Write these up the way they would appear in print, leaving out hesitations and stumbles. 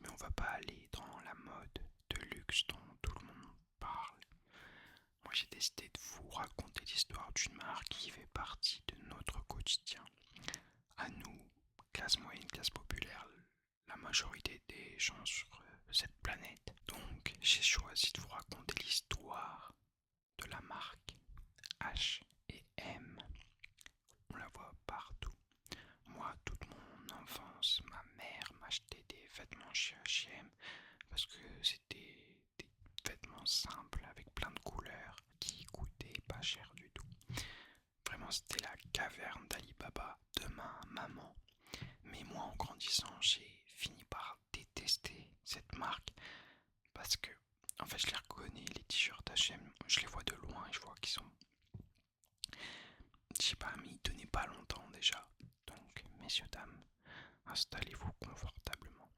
Mais on va pas aller dans la mode de luxe dont tout le monde parle. Moi j'ai décidé de vous raconter l'histoire d'une marque qui fait partie de notre quotidien. À nous, classe moyenne, classe populaire, la majorité des gens sur cette planète. Donc j'ai choisi de vous raconter l'histoire de la marque H&M. On la voit partout. Moi, toute mon enfance, ma mère m'achetait des vêtements chez H&M parce que c'était des vêtements simples avec plein de couleurs qui coûtaient pas cher du tout. Vraiment, c'était la caverne d'Ali Baba de ma maman. Mais moi, en grandissant, j'ai fini par détester cette marque parce que, en fait, je les reconnais, les t-shirts H&M, je les vois de loin et je vois qu'ils sont, je sais pas, mais ils tenaient pas longtemps déjà. Donc, messieurs, dames, installez-vous confortablement,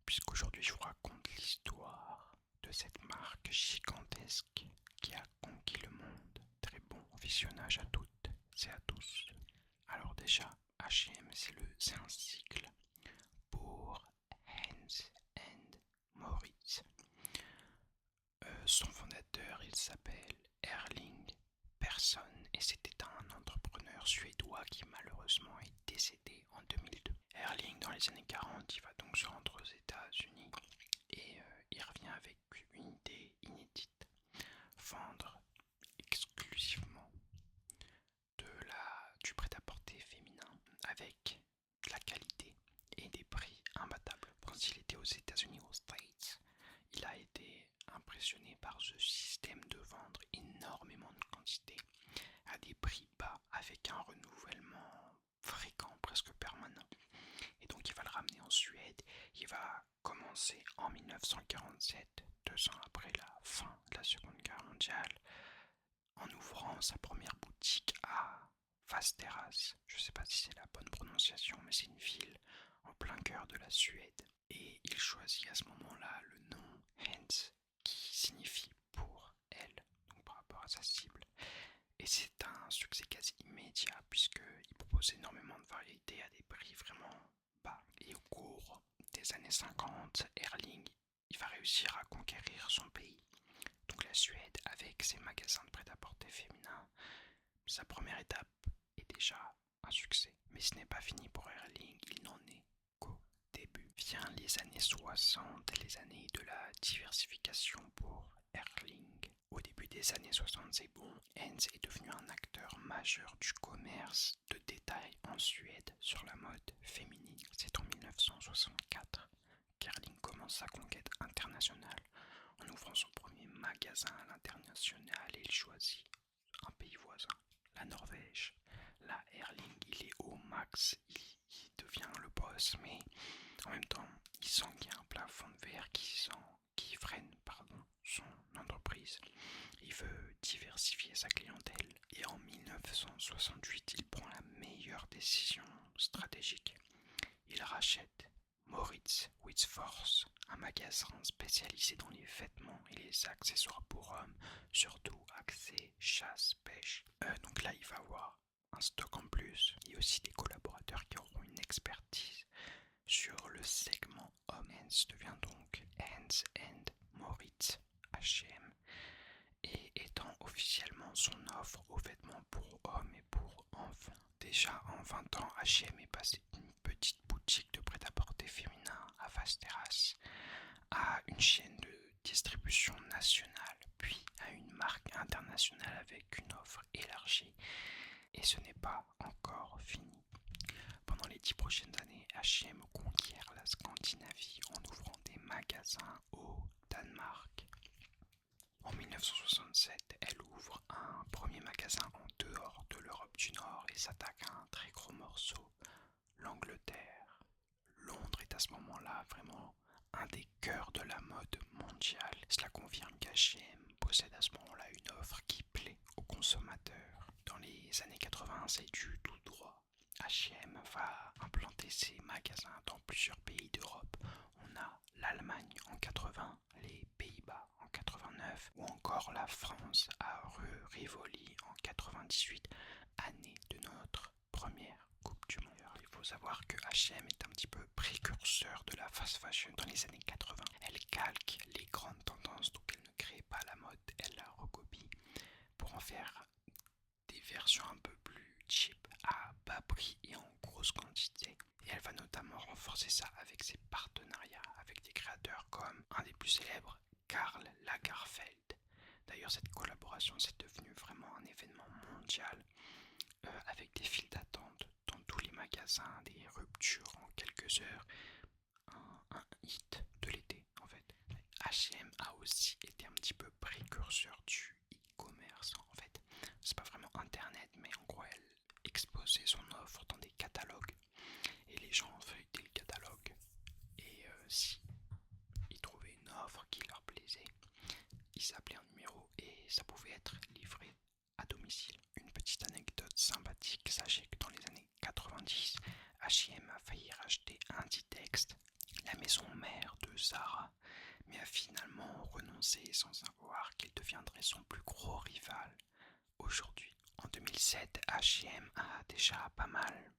puisqu'aujourd'hui je vous raconte l'histoire de cette marque gigantesque qui a conquis le monde. Très bon visionnage à toutes et à tous. Alors déjà, H&M, c'est un cycle pour Hans and Moritz. Son fondateur, il s'appelle Erling Persson et c'était un entrepreneur suédois qui malheureusement est décédé en 2002. Erling, dans les années 40, il va donc se rendre aux États-Unis et il revient avec une idée inédite: vendre exclusivement du prêt-à-porter féminin avec de la qualité et des prix imbattables. Quand il était aux États-Unis, aux States, il a été impressionné par ce système de vendre énormément de quantité à des prix bas avec un renouvellement fréquent, presque permanent. Et donc il va le ramener en Suède. Il va commencer en 1947, 2 ans après la fin de la Seconde Guerre mondiale, en ouvrant sa première boutique à Västerås. Je ne sais pas si c'est la bonne prononciation, mais c'est une ville en plein cœur de la Suède. Et il choisit à ce moment-là le nom Hans, qui signifie pour elle, donc par rapport à sa cible. Et c'est un succès quasi immédiat puisqu'il propose énormément de variétés à des prix vraiment bas. Et au cours des années 50, Erling il va réussir à conquérir son pays, donc la Suède, avec ses magasins de prêt-à-porter féminin. Sa première étape est déjà un succès. Mais ce n'est pas fini pour Erling, il n'en est qu'au début. Vient les années 60, les années de la diversification pour Erling. Au début des années 60, c'est bon, Hans est devenu un acteur majeur du commerce de détail en Suède sur la mode féminine. C'est en 1964 qu'Erling commence sa conquête internationale en ouvrant son premier magasin à l'international et il choisit un pays voisin, la Norvège. Là, Erling, il est au max, il devient le boss, mais en même temps, il sent qu'il y a un plafond de verre qui freine son entreprise. Il veut diversifier sa clientèle. Et en 1968, il prend la meilleure décision stratégique. Il rachète Moritz Whitforce, un magasin spécialisé dans les vêtements et les accessoires pour hommes, surtout axé chasse-pêche. Donc là, il va avoir un stock en plus. Il y a aussi des collaborateurs qui auront une expertise sur le segment homme. Hans devient donc Hans and Moritz H&M et étend officiellement son offre aux vêtements pour hommes et pour enfants. Déjà en 20 ans, H&M est passé d'une petite boutique de prêt-à-porter féminin à Västerås à une chaîne de distribution nationale, puis à une marque internationale avec une offre élargie. Et ce n'est pas encore fini. Pendant les 10 prochaines années, H&M conquiert la Scandinavie en ouvrant des magasins au Danemark. En 1967, elle ouvre un premier magasin en dehors de l'Europe du Nord et s'attaque à un très gros morceau, l'Angleterre. Londres est à ce moment-là vraiment un des cœurs de la mode mondiale. Cela confirme qu'H&M possède à ce moment-là une offre qui plaît aux consommateurs. Dans les années 80, c'est du tout droit. H&M va implanter ses magasins dans plusieurs pays d'Europe. On a l'Allemagne en 80, les Pays-Bas en 89 ou encore la France à Rue-Rivoli en 98, année de notre première Coupe du Monde. Il faut savoir que H&M est un petit peu précurseur de fast fashion dans les années 80. Elle calque les grandes tendances, donc elle ne crée pas la mode, elle la recopie pour en faire des versions un peu plus cheap, à bas prix et en grosse quantité. Et elle va notamment renforcer ça avec ses partenariats avec des créateurs comme un des plus célèbres, Karl Lagerfeld. D'ailleurs, cette collaboration c'est devenu vraiment un événement mondial, avec des files d'attente dans tous les magasins, des ruptures en quelques heures, un hit de l'été en fait. H&M a aussi été un petit peu précurseur du e-commerce en fait. C'est pas vraiment internet, mais en gros elle exposait son offre dans des catalogues et les gens feuilletaient le catalogue et si ils trouvaient une offre qui leur plaisait, ils appelaient un numéro et ça pouvait être livré à domicile. Une petite anecdote sympathique, sachez que dans les années 90, H&M a failli racheter Inditex, la maison mère de Zara, mais a finalement renoncé sans savoir qu'il deviendrait son plus gros rival aujourd'hui. En 2007, H&M a déjà pas mal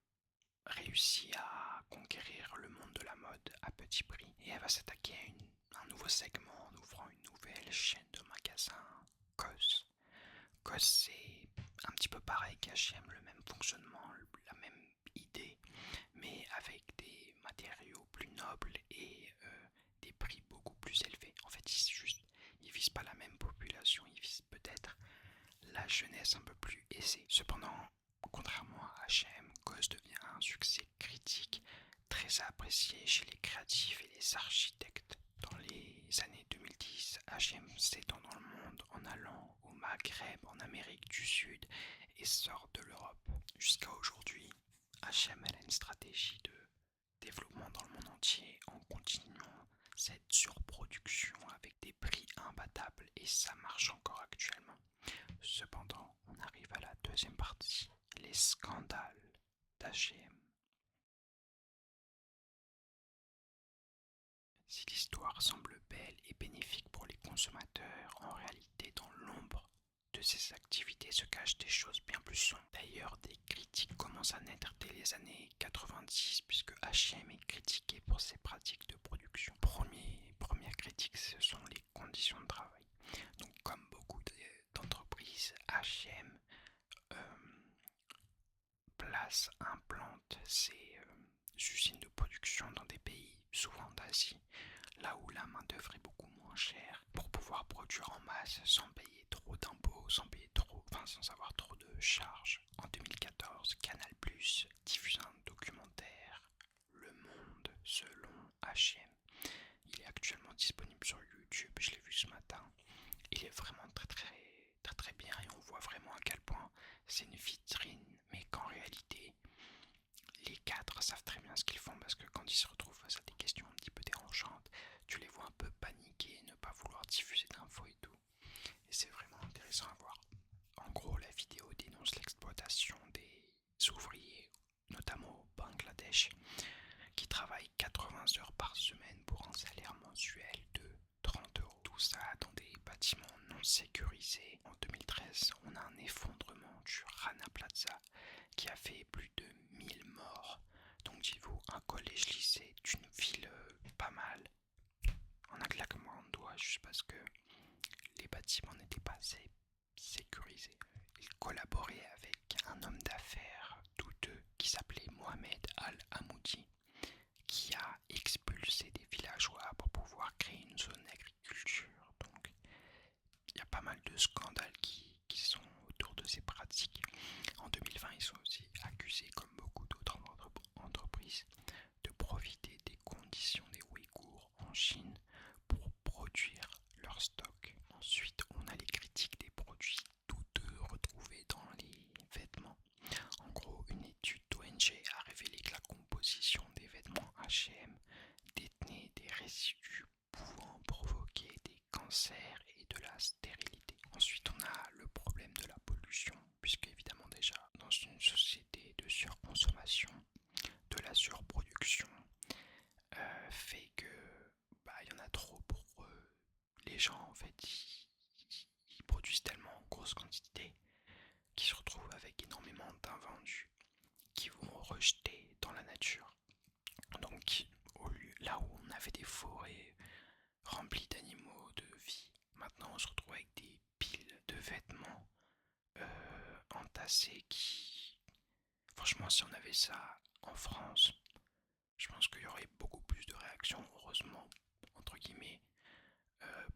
réussi à conquérir le monde de la mode à petit prix et elle va s'attaquer à un nouveau segment en ouvrant une nouvelle chaîne de magasins, COS. COS c'est un petit peu pareil qu'H&M, le même fonctionnement, la même idée, mais avec des matériaux plus nobles et des prix beaucoup plus élevés. En fait, ils visent pas la même population, ils visent peut-être la jeunesse un peu plus aisée. Cependant, contrairement à H&M, COS devient un succès critique, très apprécié chez les créatifs et les architectes. Dans les années 2010, H&M s'étend dans le monde en allant au Maghreb, en Amérique du Sud et sort de l'Europe. Jusqu'à aujourd'hui, H&M a une stratégie de développement dans le monde entier en continuant cette surproduction avec des prix imbattables et ça marche encore actuellement. Cependant, on arrive à la deuxième partie, les scandales d'H&M. Si l'histoire semble belle et bénéfique pour les consommateurs, en réalité, dans l'ombre de ces activités se cachent des choses bien plus sombres. D'ailleurs, des critiques commencent à naître dès les années 90, puisque H&M est critiqué pour ses pratiques de production. Première critique, ce sont les conditions de travail. Donc, comme beaucoup d'entreprises, H&M implante ses usines de production dans des pays souvent d'Asie, là où la main d'œuvre est beaucoup moins chère, pour pouvoir produire en masse sans payer trop d'impôts, sans avoir trop de charges. En 2014, Canal+ diffuse un documentaire, Le Monde selon H&M. Il est actuellement disponible sur YouTube, je l'ai vu ce matin. Il est vraiment très bien et on voit vraiment à quel point c'est une vitrine, mais qu'en réalité les cadres savent très bien ce qu'ils font, parce que quand ils se retrouvent face à des questions un petit peu déranchantes, tu les vois un peu paniquer, ne pas vouloir diffuser d'infos et tout. Et c'est vraiment intéressant à voir. En gros, la vidéo dénonce l'exploitation des ouvriers, notamment au Bangladesh, qui travaillent 80 heures par semaine pour un salaire mensuel de 30 euros. Tout ça dans des bâtiments non sécurisés. En 2013, on a un effondrement du Rana Plaza qui a fait plus de 1000 morts. Donc dites-vous, un collège-lycée d'une ville pas mal, en un claquement de doigts, juste parce que les bâtiments n'étaient pas assez sécurisés. Il collaborait avec un homme d'affaires douteux qui s'appelait Mohamed Al-Hamoudi, qui a expulsé des villageois pour pouvoir créer une zone d'agriculture. Donc il y a pas mal de scandales qui sont autour de ces pratiques. En 2020, ils sont aussi accusés, comme beaucoup d'autres entreprises, de profiter des conditions des Ouïghours en Chine pour produire leur stock. Ensuite, on a les critiques des produits douteux retrouvés dans les vêtements. En gros, une étude d'ONG a révélé que la composition des vêtements H&M détenait des résidus pouvant provoquer des cancers et de la stérilité. Ensuite, on a le problème de la pollution, puisque évidemment déjà, dans une société de surconsommation, de la surproduction fait que y en a trop pour les gens. En fait, ils produisent tellement en grosse quantité qu'ils se retrouvent avec énormément d'invendus qui vont rejeter dans la nature. Donc là où on avait des forêts remplies d'animaux, de vie. Maintenant, on se retrouve avec des piles de vêtements entassés qui... Franchement, si on avait ça en France, je pense qu'il y aurait beaucoup plus de réactions, heureusement, entre guillemets,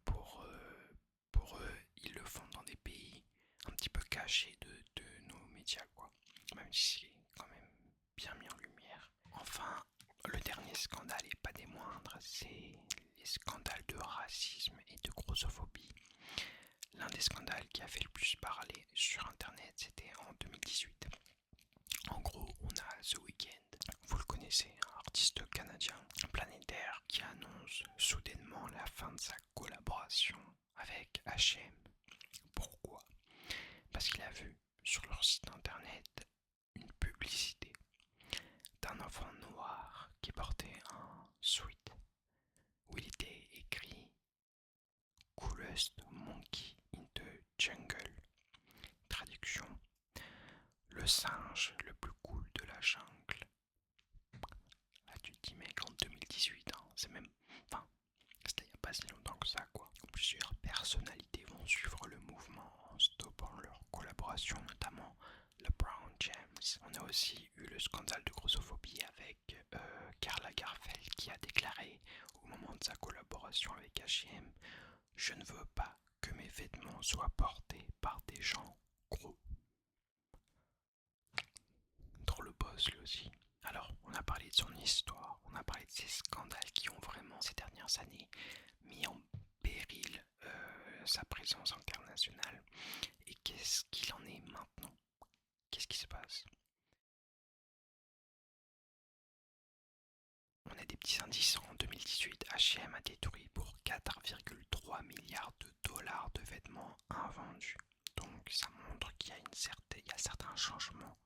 pour eux, ils le font dans des pays un petit peu cachés de nos médias, quoi. Même si c'est quand même bien mis en lumière. Enfin, le dernier scandale, et pas des moindres, c'est les scandales de racisme et de grossophobie. L'un des scandales qui a fait le plus parler sur internet, c'était en 2018. En gros, on a The Weeknd, vous le connaissez, un artiste canadien planétaire qui annonce soudainement la fin de sa collaboration avec H&M. Pourquoi? Parce qu'il a vu sur leur site internet une publicité d'un enfant noir qui portait un sweat où il était écrit Coolest Monkey in the Jungle. Traduction: le singe le plus cool de la jungle. Là tu te dis mec, en 2018, hein, c'est même... Enfin, c'était il n'y a pas si longtemps que ça, quoi. Plusieurs personnalités vont suivre le mouvement en stoppant leur collaboration, notamment LeBron James. On a aussi eu le scandale de grossophobie avec Karl Lagerfeld qui a déclaré au moment de sa collaboration avec H&M: je ne veux pas que mes vêtements soient portés par des gens gros. Trop le boss lui aussi. Alors, on a parlé de son histoire, on a parlé de ces scandales qui ont vraiment, ces dernières années, mis en péril sa présence internationale. Et qu'est-ce qu'il en est maintenant? Qu'est-ce qui se passe? On a des petits indices. En 2018, H&M a détruit pour 4,3 milliards de dollars de vêtements invendus. Donc ça montre qu'il y a certains changements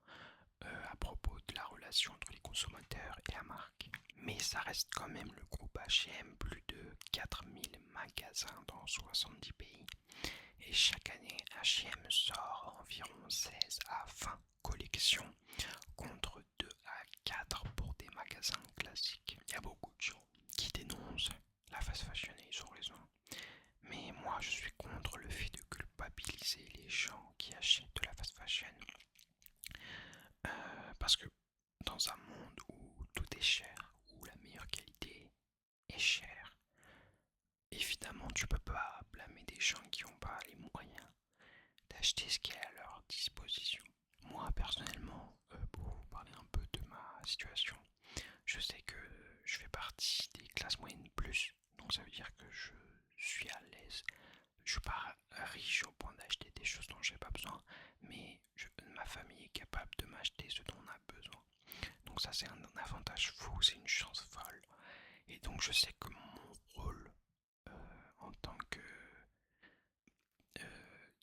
à propos de la relation entre les consommateurs et la marque. Mais ça reste quand même le groupe H&M, plus de 4000 magasins dans 70 pays. Et chaque année, H&M sort environ 16 à 20 collections contre 2 à 4 pour des magasins classiques. Il y a beaucoup de gens qui dénoncent la fast fashion et ils ont raison. Mais moi, je suis contre le fait de culpabiliser les gens qui achètent de la fast fashion. Parce que dans un monde où tout est cher, où la meilleure qualité est chère, évidemment tu peux pas blâmer des gens qui n'ont pas les moyens d'acheter ce qui est à leur disposition. Moi personnellement, pour vous parler un peu de ma situation, je sais que je fais partie des classes moyennes plus, donc ça veut dire que je suis à l'aise. Je suis pas riche au point d'acheter des choses dont j'ai pas besoin, mais ma famille est capable de m'acheter ce dont on a besoin. Donc ça c'est un avantage fou, c'est une chance folle. Et donc je sais que mon rôle en tant que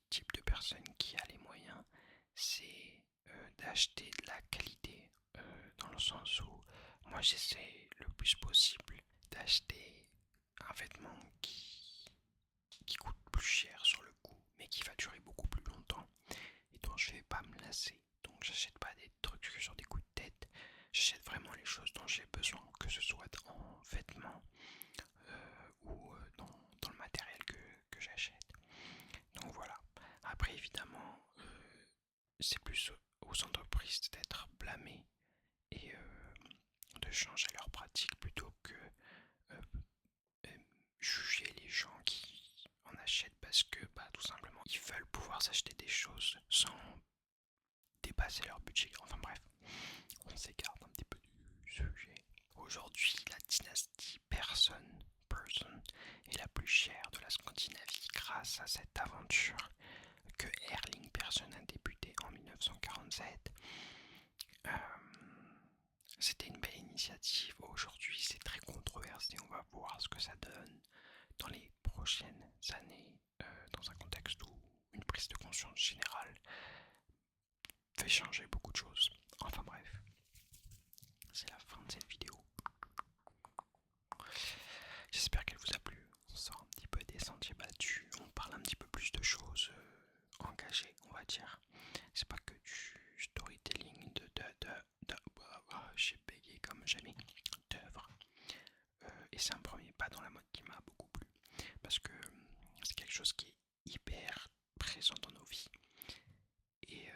type de personne qui a les moyens, c'est d'acheter de la qualité, dans le sens où moi j'essaie le plus possible d'acheter un vêtement qui coûte plus cher sur le coup, mais qui va durer beaucoup plus longtemps et dont je vais pas me lasser. Donc j'achète pas des trucs sur des coups de tête, j'achète vraiment les choses dont j'ai besoin, que ce soit en vêtements ou dans le matériel que j'achète. Donc voilà. Après évidemment, c'est plus aux entreprises d'être blâmées et de changer leurs pratiques plutôt que juger les gens qui en achètent parce que tout simplement ils veulent pouvoir s'acheter des choses sans dépasser leur budget. Enfin bref, on s'écarte un petit peu du sujet. Aujourd'hui, la dynastie Person est la plus chère de la Scandinavie grâce à cette aventure que Erling Persson a débuté en 1947. C'était une belle initiative. Aujourd'hui, c'est très controversé. On va voir ce que ça donne dans les prochaines années, dans un contexte où une prise de conscience générale fait changer beaucoup de choses. Enfin bref, c'est la fin de cette vidéo. J'espère qu'elle vous a plu. On sort un petit peu des sentiers battus. On parle un petit peu plus de choses engagées, on va dire. C'est pas que du storytelling j'ai bégayé comme jamais, d'œuvres. Et c'est un premier parce que c'est quelque chose qui est hyper présent dans nos vies. Et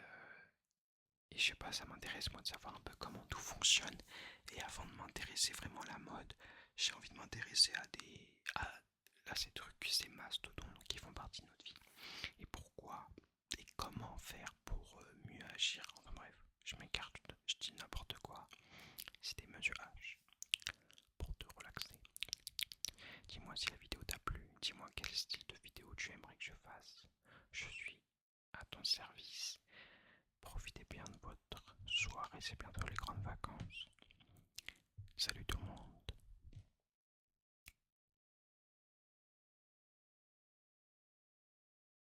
je sais pas, ça m'intéresse moi de savoir un peu comment tout fonctionne. Et avant de m'intéresser vraiment à la mode, j'ai envie de m'intéresser à ces trucs, ces mastodontes qui font partie de notre vie. Et pourquoi et comment faire pour mieux agir. Enfin bref, je m'écarte, je dis n'importe quoi. C'était Monsieur H pour te relaxer. Dis-moi si la vidéo t'a plu, dis-moi quel style de vidéo tu aimerais que je fasse. Je suis à ton service. Profitez bien de votre soirée, c'est bientôt les grandes vacances. Salut tout le monde.